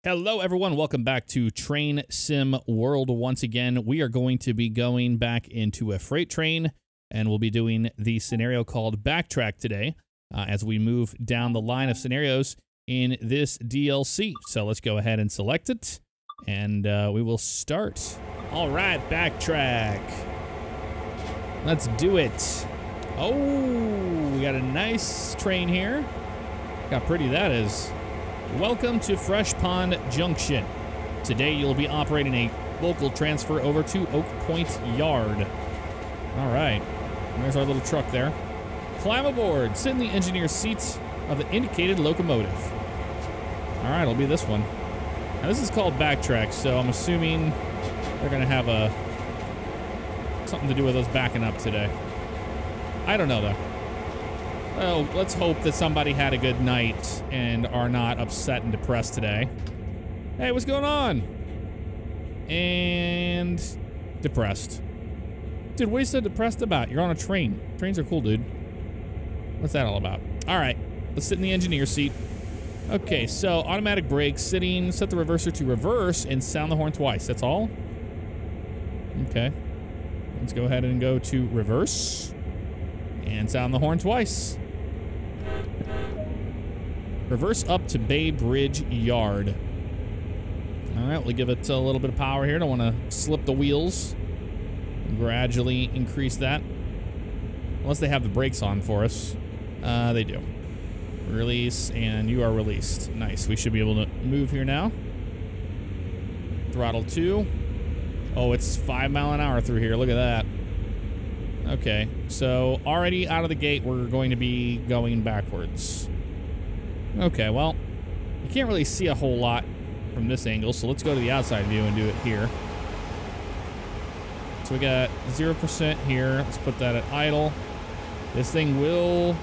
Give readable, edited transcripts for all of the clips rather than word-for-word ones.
Hello, everyone. Welcome back to Train Sim World. Once again, we are going to be going back into a freight train, and we'll be doing the scenario called Backtrack today as we move down the line of scenarios in this DLC. So let's go ahead and select it, and we will start. All right, Backtrack. Let's do it. Oh, we got a nice train here. Look how pretty that is. Welcome to Fresh Pond Junction. Today you'll be operating a local transfer over to Oak Point Yard. All right, there's our little truck there. Climb aboard, sit in the engineer's seat of the indicated locomotive. All right, it'll be this one. Now this is called Backtrack, so I'm assuming they're gonna have something to do with us backing up today. I don't know though. Well, let's hope that somebody had a good night and are not upset and depressed today. Hey, what's going on? And depressed. Dude, what are you so depressed about? You're on a train. Trains are cool, dude. What's that all about? All right, let's sit in the engineer's seat. Okay, so automatic brakes, sitting, set the reverser to reverse and sound the horn twice. That's all? Okay. Let's go ahead and go to reverse and sound the horn twice. Reverse up to Bay Bridge Yard. All right, we'll give it a little bit of power here. Don't want to slip the wheels. Gradually increase that. Unless they have the brakes on for us. They do. Release, and you are released. Nice. We should be able to move here now. Throttle 2. Oh, it's 5 miles an hour through here. Look at that. Okay, so already out of the gate, we're going to be going backwards. Okay, well, you can't really see a whole lot from this angle, so let's go to the outside view and do it here. So we got 0% here. Let's put that at idle. This thing will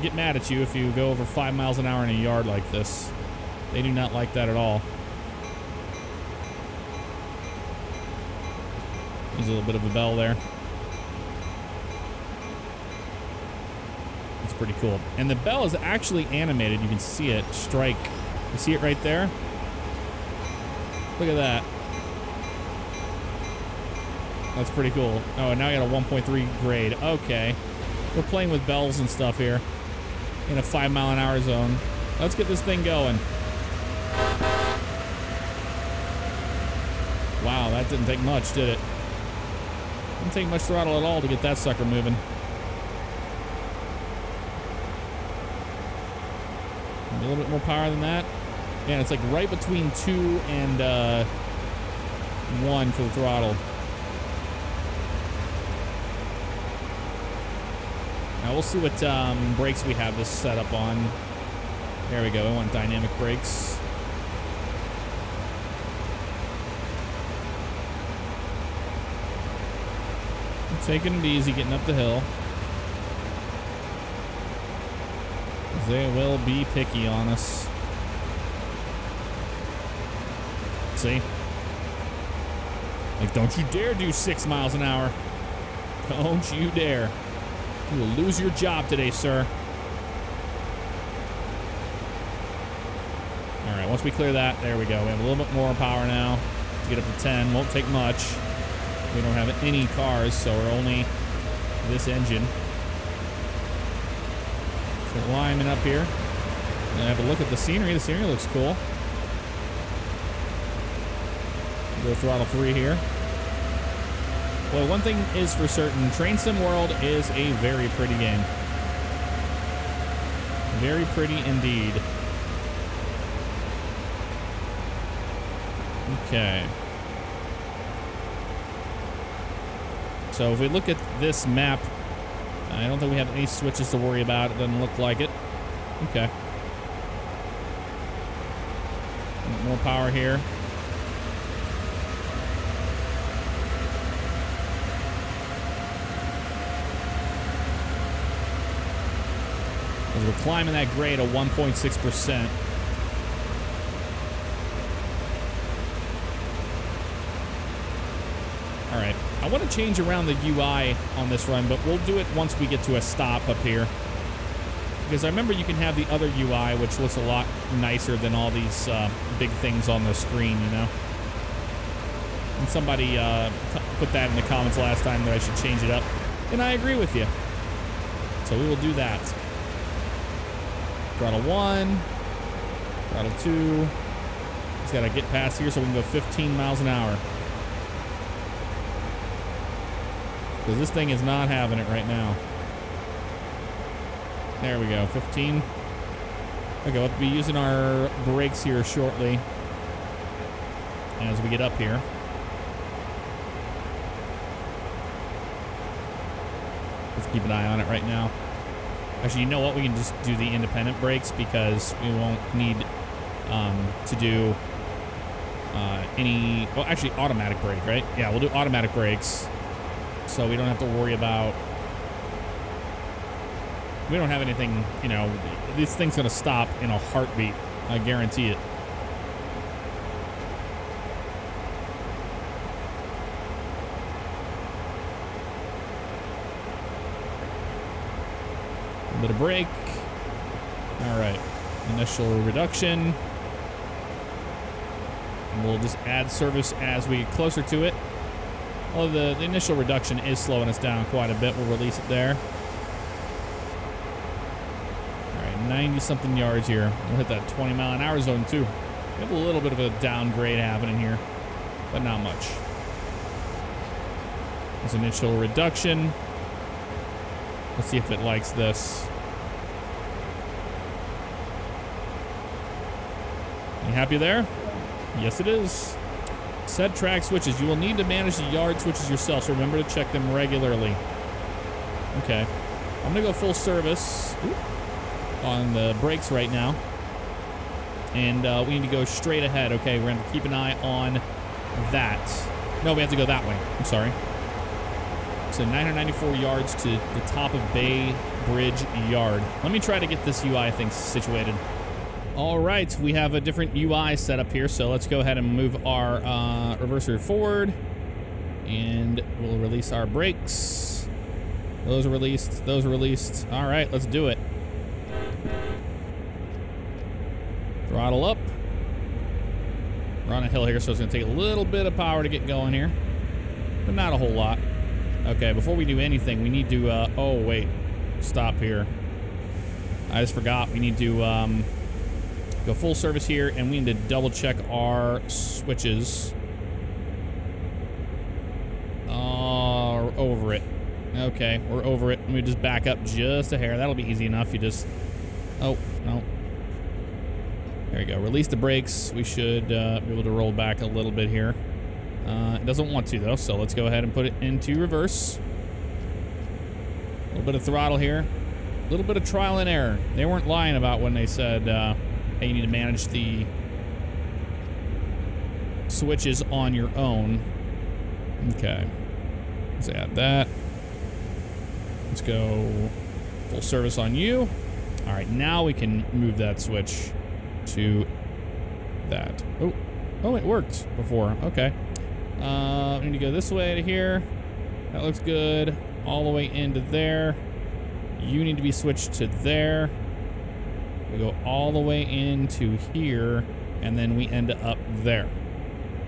get mad at you if you go over 5 miles an hour in a yard like this. They do not like that at all. There's a little bit of a bell there. It's pretty cool. And the bell is actually animated. You can see it strike. You see it right there? Look at that. That's pretty cool. Oh, and now I got a 1.3 grade. Okay. We're playing with bells and stuff here in a 5 mile an hour zone. Let's get this thing going. Wow, that didn't take much, did it? Didn't take much throttle at all to get that sucker moving. A little bit more power than that. Yeah, it's like right between 2 and 1 for the throttle. Now we'll see what brakes we have this set up on. There we go. We want dynamic brakes. I'm taking it easy, getting up the hill. They will be picky on us. See? Like, don't you dare do 6 miles an hour. Don't you dare. You will lose your job today, sir. All right, once we clear that, there we go. We have a little bit more power now to get up to 10. Won't take much. We don't have any cars, so we're only this engine. Climbing up here. And have a look at the scenery. The scenery looks cool. Go throttle 3 here. Well, one thing is for certain, Train Sim World is a very pretty game. Very pretty indeed. Okay. So if we look at this map, I don't think we have any switches to worry about. It doesn't look like it. Okay. More power here. As we're climbing that grade of 1.6%. All right. I want to change around the UI on this run, but we'll do it once we get to a stop up here. Because I remember you can have the other UI, which looks a lot nicer than all these big things on the screen, you know? And somebody put that in the comments last time that I should change it up. And I agree with you. So we will do that. Throttle 1. Throttle 2. Just got to get past here so we can go 15 miles an hour. Because this thing is not having it right now. There we go, 15. Okay, we'll be using our brakes here shortly as we get up here. Let's keep an eye on it right now. Actually, you know what? We can just do the independent brakes because we won't need to do any... Well, actually, automatic brake, right? Yeah, we'll do automatic brakes so we don't have to worry about... We don't have anything, you know, this thing's going to stop in a heartbeat. I guarantee it. A bit of brake. All right. Initial reduction. And we'll just add service as we get closer to it. Well, the initial reduction is slowing us down quite a bit. We'll release it there. 90-something yards here. We'll hit that 20-mile-an-hour zone, too. We have a little bit of a downgrade happening here, but not much. There's an initial reduction. Let's see if it likes this. You happy there? Yes, it is. Set track switches. You will need to manage the yard switches yourself, so remember to check them regularly. Okay. I'm going to go full service. Ooh. On the brakes right now, and we need to go straight ahead. Okay, we're going to keep an eye on that. No, we have to go that way. I'm sorry. So 994 yards to the top of Bay Bridge Yard. Let me try to get this UI thing situated. All right, we have a different UI set up here, so let's go ahead and move our reverser forward, and we'll release our brakes. Those are released. Those are released. All right, let's do it. Throttle up. We're on a hill here, so it's going to take a little bit of power to get going here, but not a whole lot. Okay, before we do anything, we need to, oh, wait. Stop here. I just forgot. We need to go full service here, and we need to double check our switches. We're over it. Okay, we're over it. Let me just back up just a hair. That'll be easy enough. You just... Oh, no. There you go. Release the brakes. We should be able to roll back a little bit here. It doesn't want to, though, so let's go ahead and put it into reverse. A little bit of throttle here. A little bit of trial and error. They weren't lying about when they said, hey, you need to manage the switches on your own. Okay. Let's add that. Let's go full service on you. All right, now we can move that switch to that. Oh, it worked before. Okay. We need to go this way to here. That looks good. All the way into there. You need to be switched to there. We go all the way into here, and then we end up there.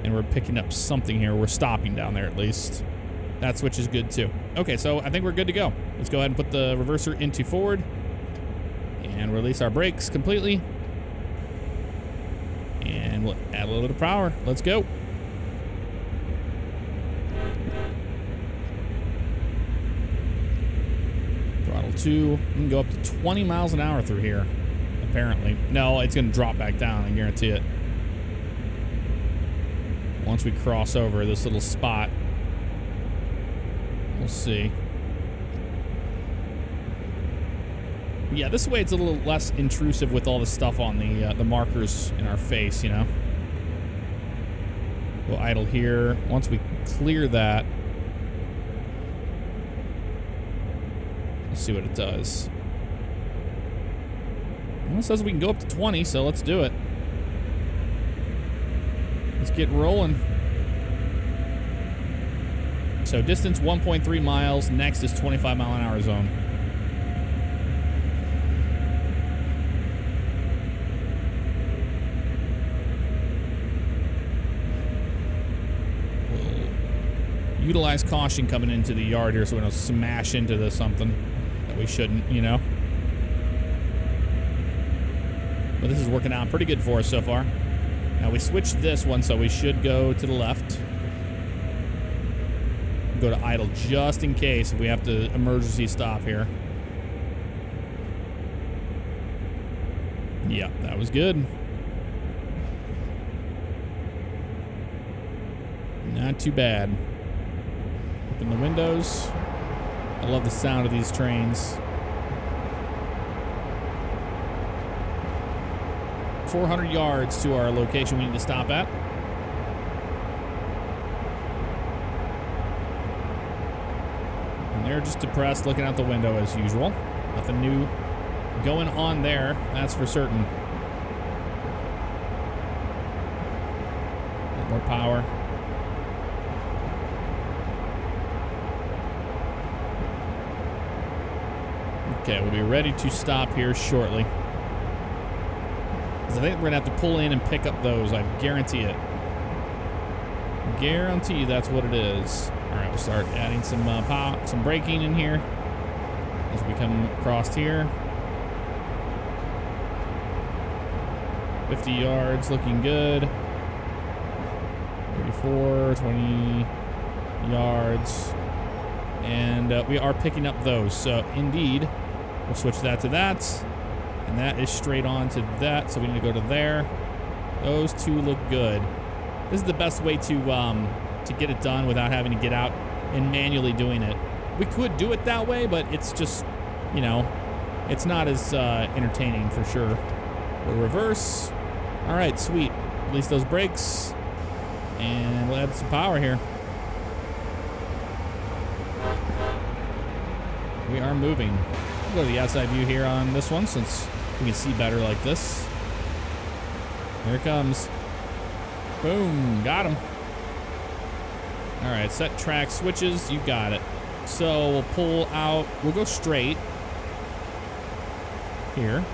And we're picking up something here. We're stopping down there at least. That switch is good too. Okay, so I think we're good to go. Let's go ahead and put the reverser into forward and release our brakes completely. And we'll add a little bit of power. Let's go. Throttle 2. We can go up to 20 miles an hour through here, apparently. No, it's going to drop back down, I guarantee it. Once we cross over this little spot. We'll see. Yeah, this way it's a little less intrusive with all the stuff on the markers in our face, you know. We'll idle here. Once we clear that, we'll see what it does. Well, it says we can go up to 20, so let's do it. Let's get rolling. So distance 1.3 miles. Next is 25 mile an hour zone. utilize caution coming into the yard here so we don't smash into something that we shouldn't, you know. But this is working out pretty good for us so far. Now we switched this one, so we should go to the left. Go to idle just in case if we have to emergency stop here. Yeah, that was good. Not too bad. Open the windows. I love the sound of these trains. 400 yards to our location we need to stop at. And they're just depressed looking out the window as usual. Nothing new going on there, that's for certain. A bit more power. Okay, we'll be ready to stop here shortly. I think we're gonna have to pull in and pick up those. I guarantee it. Guarantee that's what it is. All right, we'll start adding some power, some braking in here as we come across here. 50 yards, looking good. 34, 20 yards, and we are picking up those. So indeed, we'll switch that to that. And that is straight on to that, so we need to go to there. Those two look good. This is the best way to get it done without having to get out and manually doing it. We could do it that way, but it's just, you know, it's not as entertaining for sure. We'll reverse. All right, sweet. Release those brakes, and we'll add some power here. We are moving. We'll go to the outside view here on this one since we can see better like this. Here it comes. Boom, got him. All right, set track switches, you got it. So we'll pull out, we'll go straight here,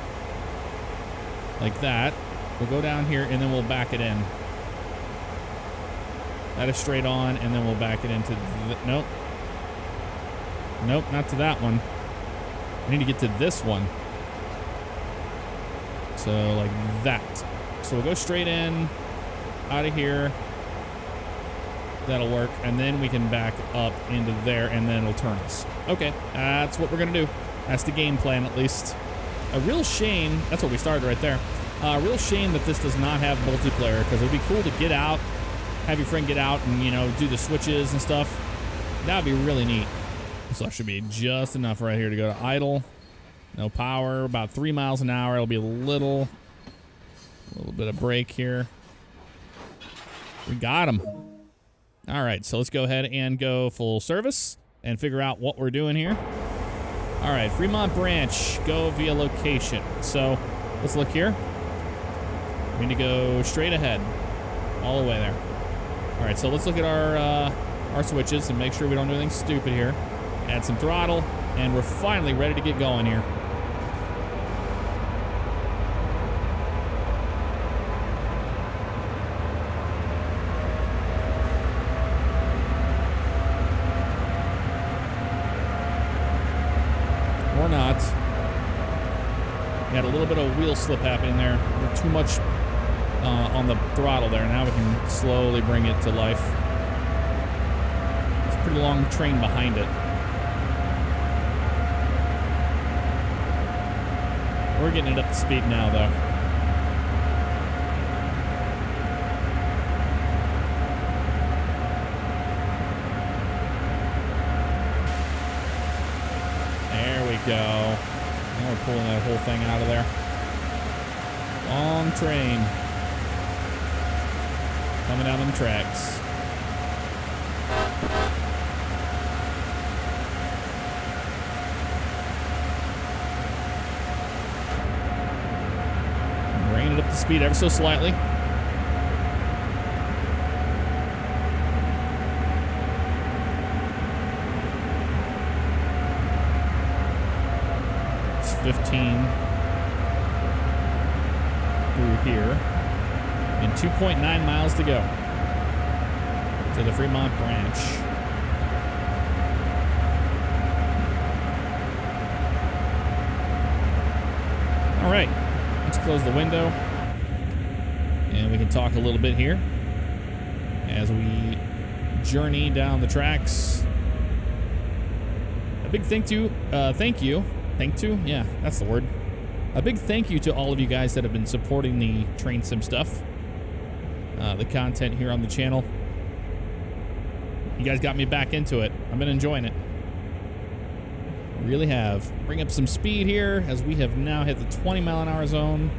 like that. We'll go down here and then we'll back it in. That is straight on, and then we'll back it into, nope. Nope, not to that one. I need to get to this one. So like that. So we'll go straight in, out of here. That'll work. And then we can back up into there and then it'll turn us. Okay, that's what we're gonna do. That's the game plan at least. A real shame, that's what we started right there. A real shame that this does not have multiplayer, because it would be cool to get out, have your friend get out and, you know, do the switches and stuff. That would be really neat. So that should be just enough right here to go to idle. No power, about 3 miles an hour. It'll be a little bit of brake here. We got him. All right, so let's go ahead and go full service and figure out what we're doing here. All right, Fremont Branch, go via location. So let's look here. We need to go straight ahead, all the way there. All right, so let's look at our switches and make sure we don't do anything stupid here. Add some throttle, and we're finally ready to get going here. Or not. We had a little bit of wheel slip happening there. We're too much on the throttle there. Now we can slowly bring it to life. It's a pretty long train behind it. We're getting it up to speed now, though. There we go. Now we're pulling that whole thing out of there. Long train. Coming down them tracks. Bringing it up to speed ever so slightly. It's 15 through here. And 2.9 miles to go to the Fremont Branch. right, let's close the window. And we can talk a little bit here as we journey down the tracks. A big thank you. Yeah, that's the word. A big thank you to all of you guys that have been supporting the train sim stuff, the content here on the channel. You guys got me back into it. I've been enjoying it. Really have. Bring up some speed here as we have now hit the 20-mile-an-hour zone.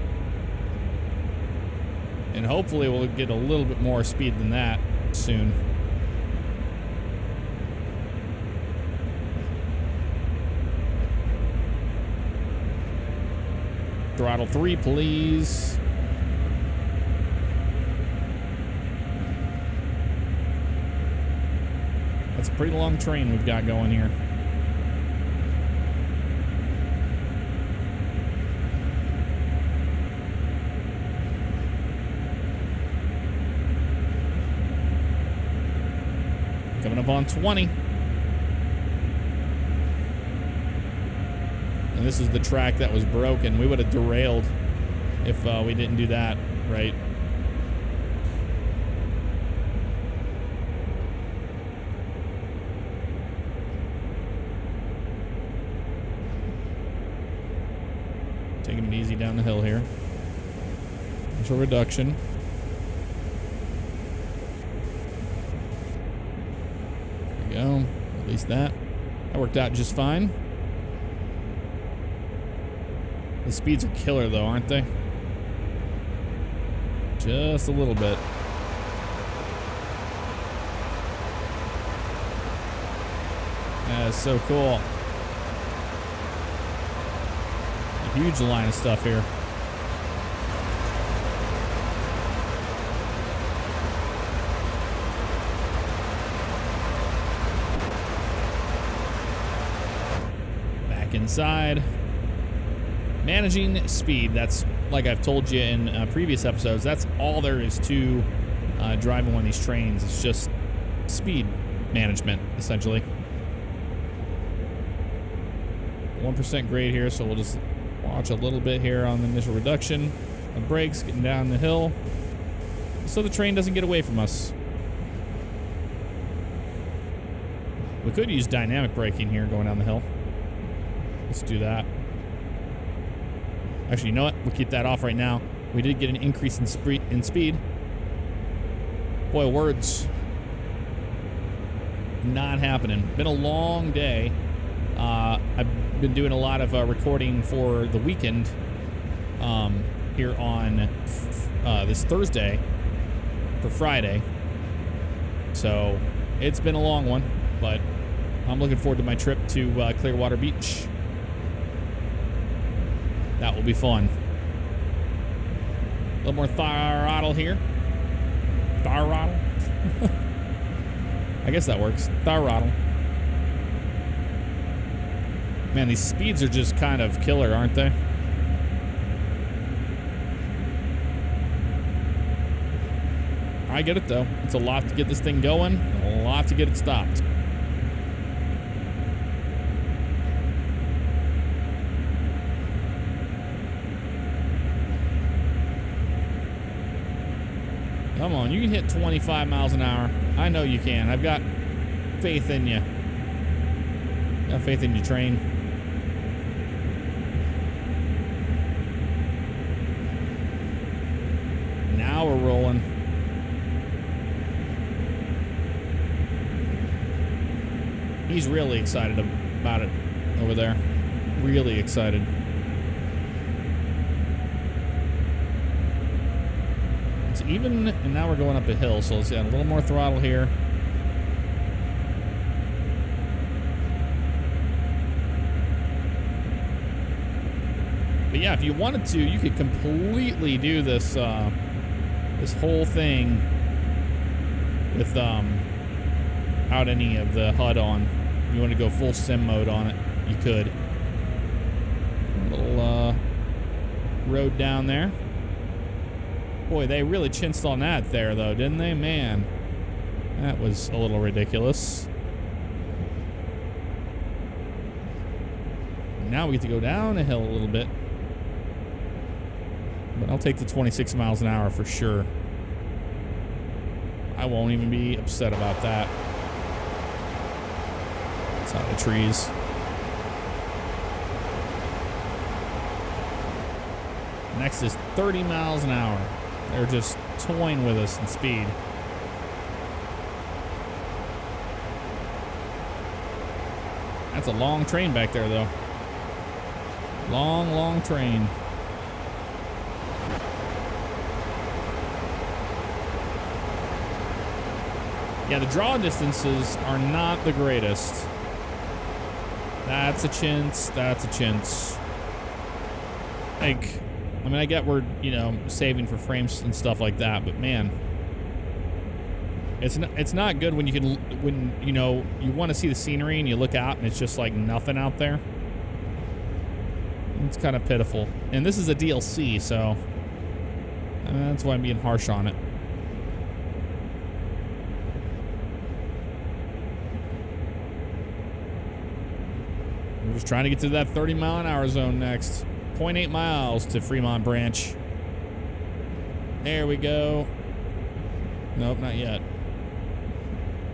And hopefully we'll get a little bit more speed than that soon. Throttle 3, please. That's a pretty long train we've got going here. Coming up on 20. And this is the track that was broken. We would have derailed if we didn't do that, right? Taking it easy down the hill here. Initial reduction. There we go. At least that worked out just fine. The speeds are killer though, aren't they? Just a little bit. That is so cool. A huge line of stuff here. Back inside. Managing speed, that's like I've told you in previous episodes, that's all there is to driving one of these trains. It's just speed management, essentially. 1% grade here, so we'll just watch a little bit here on the initial reduction of brakes, getting down the hill, so the train doesn't get away from us. We could use dynamic braking here going down the hill. Let's do that. Actually, you know what? We'll keep that off right now. We did get an increase in speed. Boy, words. Not happening. Been a long day. I've been doing a lot of recording for the weekend here on this Thursday for Friday. So it's been a long one, but I'm looking forward to my trip to Clearwater Beach. That will be fun. A little more throttle here. Throttle. I guess that works. Throttle. Man, these speeds are just kind of killer, aren't they? I get it, though. It's a lot to get this thing going, and a lot to get it stopped. Come on, you can hit 25 miles an hour. I know you can. I've got faith in you. Got faith in your train. Now we're rolling. He's really excited about it over there. Really excited. It's even, and now we're going up a hill, so let's add a little more throttle here. But yeah, if you wanted to, you could completely do this this whole thing without any of the HUD on. If you want to go full sim mode on it, you could. A little road down there. Boy, they really chinced on that there, though, didn't they? Man, that was a little ridiculous. Now we get to go down a hill a little bit. But I'll take the 26 miles an hour for sure. I won't even be upset about that. It's out of the trees. Next is 30 miles an hour. They're just toying with us in speed. That's a long train back there, though. Long, long train. Yeah, the draw distances are not the greatest. That's a chintz. That's a chintz. Like, I mean, I get we're, you know, saving for frames and stuff like that, but man, it's not good when you can, when, you know, you want to see the scenery and you look out and it's just like nothing out there. It's kind of pitiful. And this is a DLC, so that's why I'm being harsh on it. We're just trying to get to that 30 mile an hour zone next. 0.8 miles to Fremont Branch. There we go. Nope, not yet.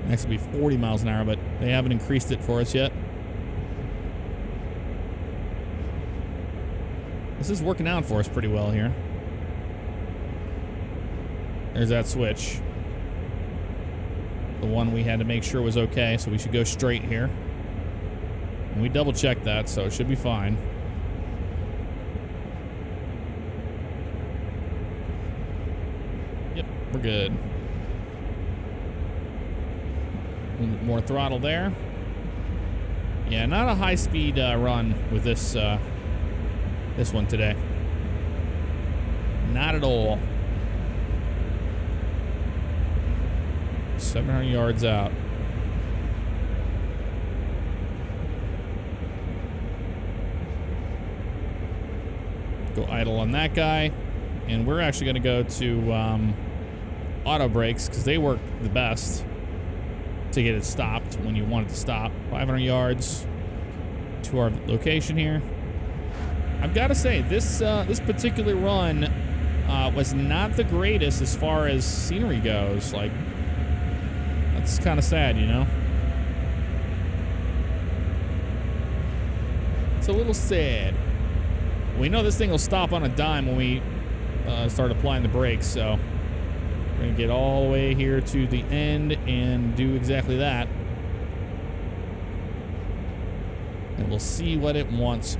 Next will be 40 miles an hour, but they haven't increased it for us yet. This is working out for us pretty well here. There's that switch. The one we had to make sure was okay, so we should go straight here. And we double checked that, so it should be fine. Yep, we're good. A little bit more throttle there. Yeah, not a high-speed run with this this one today. Not at all. 700 yards out. Go idle on that guy. And we're actually going to go to auto brakes because they work the best to get it stopped when you want it to stop. 500 yards to our location here. I've got to say, this particular run was not the greatest as far as scenery goes. Like, that's kind of sad, you know? It's a little sad. We know this thing will stop on a dime when we start applying the brakes, so we're going to get all the way here to the end and do exactly that. And we'll see what it wants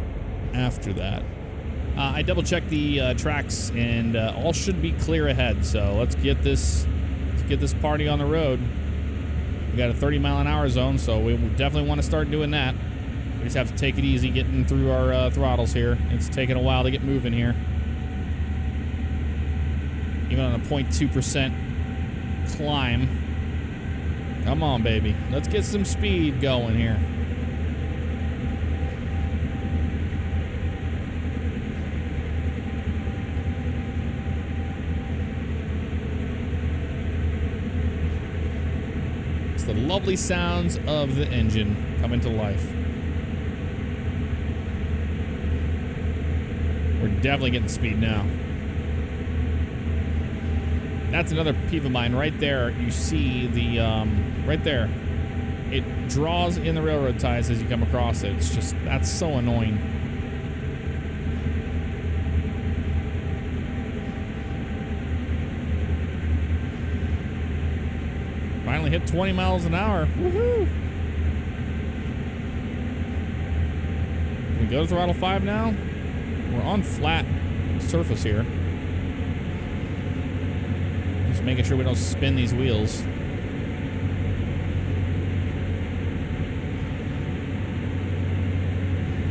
after that. I double checked the tracks and all should be clear ahead, so let's get this party on the road. We got a 30 mile an hour zone, so we definitely want to start doing that. We just have to take it easy getting through our throttles here. It's taking a while to get moving here. Even on a 0.2% climb. Come on, baby. Let's get some speed going here. It's the lovely sounds of the engine coming to life. We're definitely getting speed now. That's another peeve of mine right there. You see the, right there. It draws in the railroad ties as you come across it. It's just, that's so annoying. Finally hit 20 miles an hour. Woohoo! Can we go to throttle 5 now? We're on flat surface here. Just making sure we don't spin these wheels.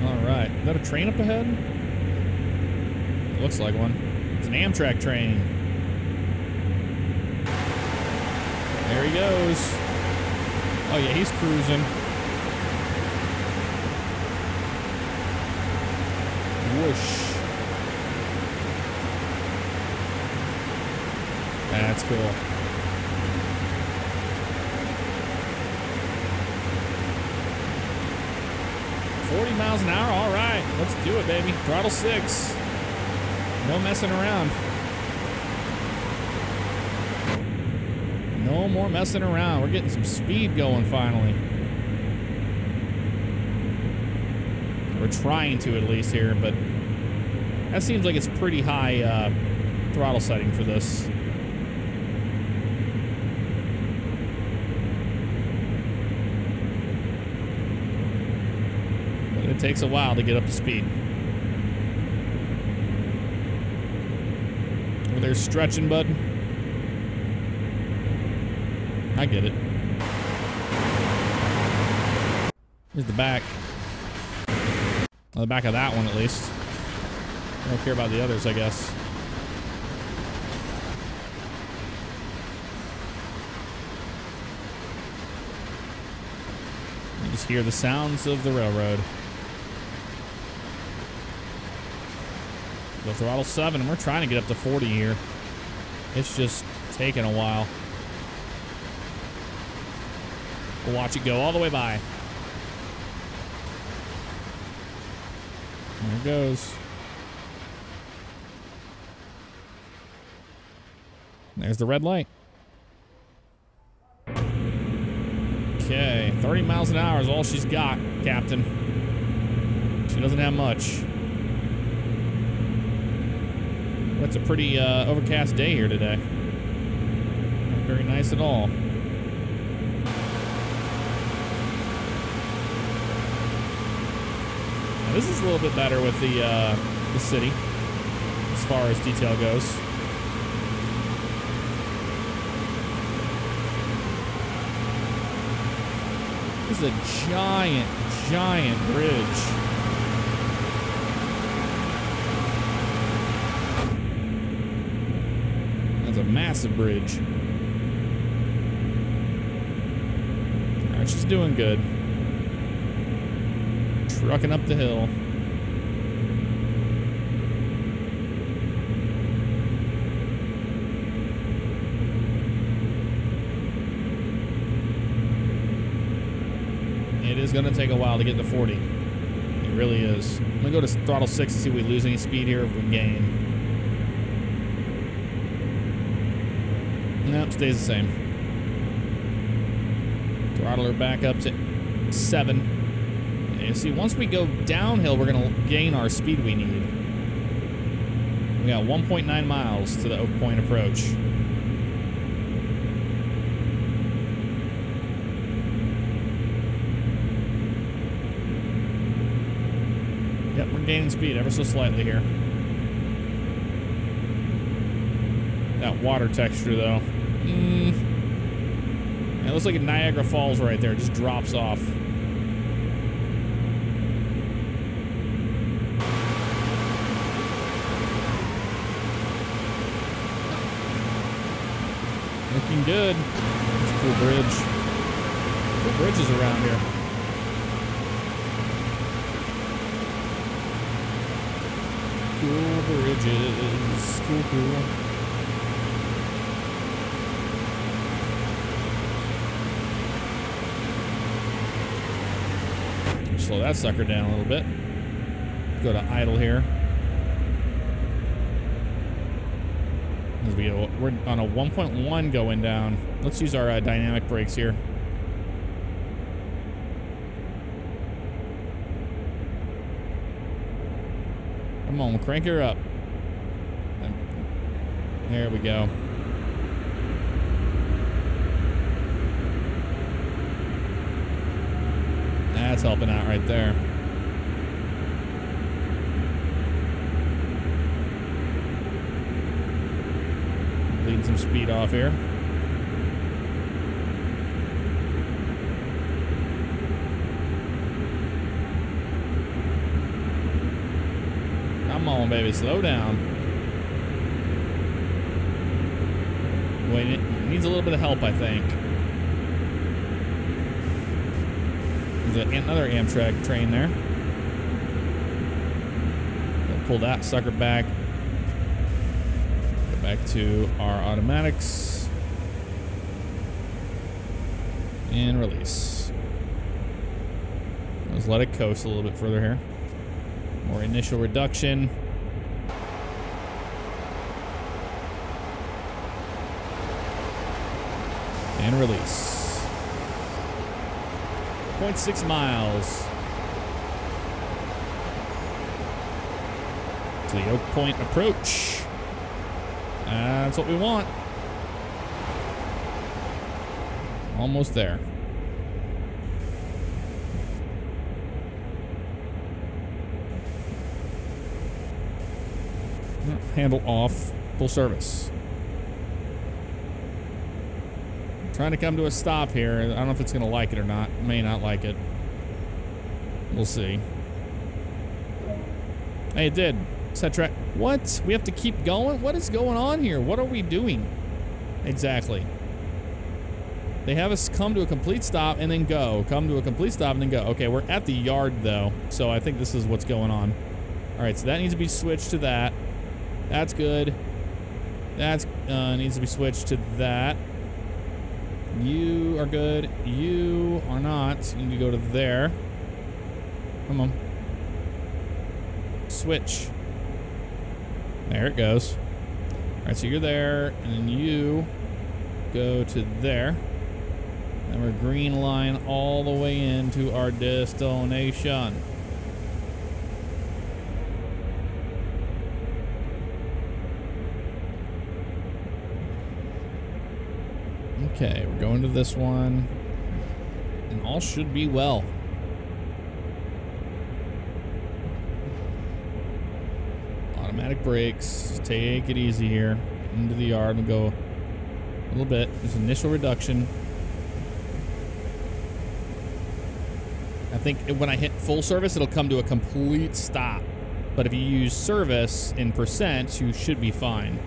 All right, is that a train up ahead? It looks like one. It's an Amtrak train. There he goes. Oh yeah, he's cruising. Whoosh. That's cool. $40 miles an hour. All right, let's do it, baby. Throttle 6. No messing around. No more messing around. We're getting some speed going finally. We're trying to at least here, but that seems like it's pretty high throttle setting for this. But it takes a while to get up to speed. Over there stretching, bud. I get it. Here's the back. On the back of that one, at least. I don't care about the others, I guess. You just hear the sounds of the railroad. The throttle 7, and we're trying to get up to 40 here. It's just taking a while. We'll watch it go all the way by. There it goes. There's the red light. Okay, 30 miles an hour is all she's got, Captain. She doesn't have much. It's a pretty overcast day here today. Not very nice at all. Now, this is a little bit better with the city as far as detail goes. This is a giant, giant bridge. That's a massive bridge. All right, she's doing good. Trucking up the hill. It is going to take a while to get to 40. It really is. I'm going to go to throttle 6 to see if we lose any speed here, if we gain. Nope, stays the same. Throttle her back up to 7. And see, once we go downhill, we're going to gain our speed we need. We got 1.9 miles to the Oak Point approach. Yep, we're gaining speed ever so slightly here. That water texture, though. It looks like a Niagara Falls right there. It just drops off. Looking good. It's a cool bridge. Cool bridges around here. Cool bridges. Cool, cool. Slow that sucker down a little bit. Go to idle here. As we go, we're on a 1.1 going down. Let's use our dynamic brakes here. Come on, crank her up. There we go. That's helping out right there. Leading some speed off here. Come on, baby, slow down. Wait, it needs a little bit of help, I think. There's another Amtrak train there. We'll pull that sucker back. Go back to our automatics. And release. Let's let it coast a little bit further here. More initial reduction. And release. 0.6 miles. To the Oak Point approach. That's what we want. Almost there. Handle off, full service. Trying to come to a stop here. I don't know if it's going to like it or not. May not like it. We'll see. Hey, it did. Set track. What? We have to keep going? What is going on here? What are we doing? Exactly. They have us come to a complete stop and then go. Come to a complete stop and then go. Okay, we're at the yard, though. So I think this is what's going on. All right, so that needs to be switched to that. That's good. That's needs to be switched to that. You are good. You are not. You need to go to there. Come on. Switch. There it goes. All right, so you're there, and then you go to there. And we're green line all the way into our destination. Okay, we're going to this one, and all should be well. Automatic brakes. Take it easy here. Into the yard and go a little bit. There's initial reduction. I think when I hit full service, it'll come to a complete stop. But if you use service in percent, you should be fine.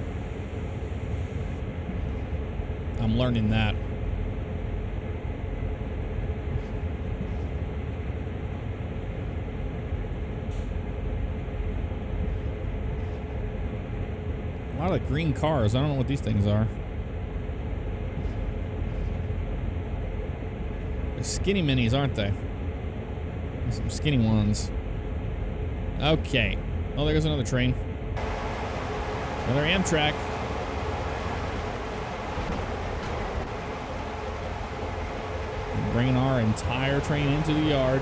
I'm learning that. A lot of green cars. I don't know what these things are. They're skinny minis, aren't they? Some skinny ones. Okay. Oh, there goes another train. Another Amtrak. Bringing our entire train into the yard.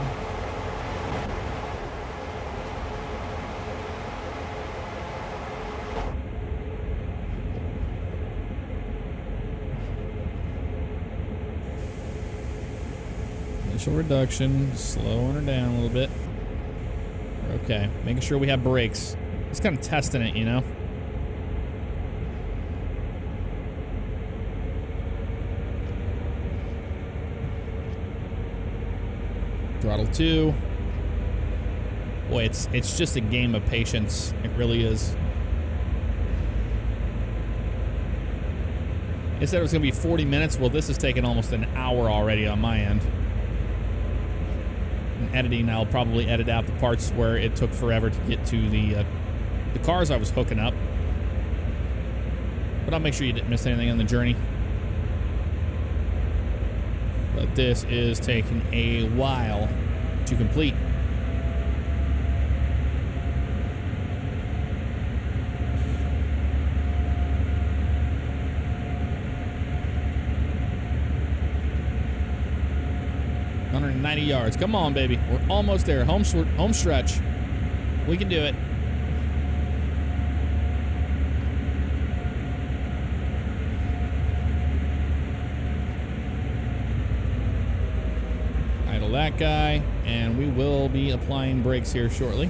Initial reduction, slowing her down a little bit. Okay, making sure we have brakes. Just kind of testing it, you know? Throttle 2. Boy, it's just a game of patience. It really is. It said it was going to be 40 minutes. Well, this has taken almost an hour already on my end. In editing, I'll probably edit out the parts where it took forever to get to the cars I was hooking up. But I'll make sure you didn't miss anything on the journey. But this is taking a while to complete. $190 yards. Come on, baby. We're almost there. Home stretch. We can do it. That guy, and we will be applying brakes here shortly.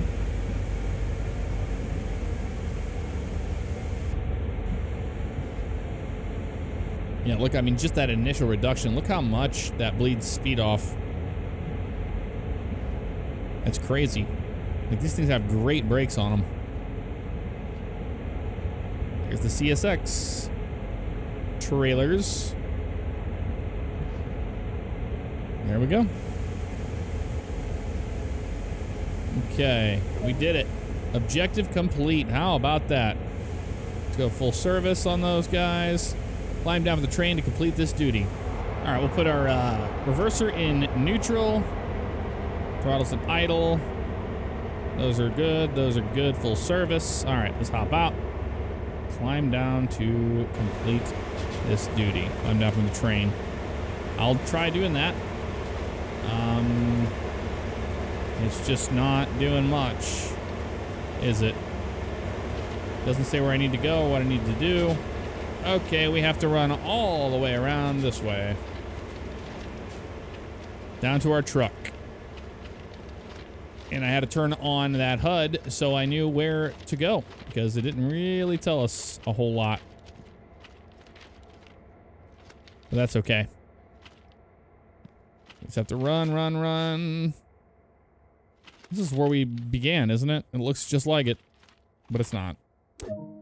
Yeah, look, I mean, just that initial reduction, look how much that bleeds speed off. That's crazy. Like, these things have great brakes on them. Here's the CSX trailers. There we go. Okay, we did it. Objective complete. How about that? Let's go full service on those guys. Climb down with the train to complete this duty. All right, we'll put our reverser in neutral. Throttles in idle. Those are good. Those are good. Full service. All right, let's hop out. Climb down to complete this duty. Climb down from the train. I'll try doing that. It's just not doing much, is it? Doesn't say where I need to go, what I need to do. Okay, we have to run all the way around this way. Down to our truck. And I had to turn on that HUD so I knew where to go, because it didn't really tell us a whole lot. But that's okay. Just have to run. This is where we began, isn't it? It looks just like it, but it's not.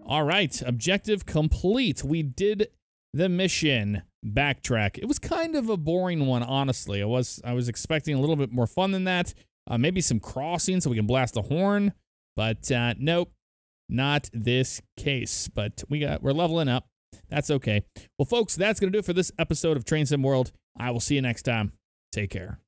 All right, objective complete. We did the mission, Backtrack. It was kind of a boring one, honestly. I was expecting a little bit more fun than that. Maybe some crossing so we can blast the horn, but nope, not this case. But we're leveling up. That's okay. Well, folks, that's gonna do it for this episode of Train Sim World. I will see you next time. Take care.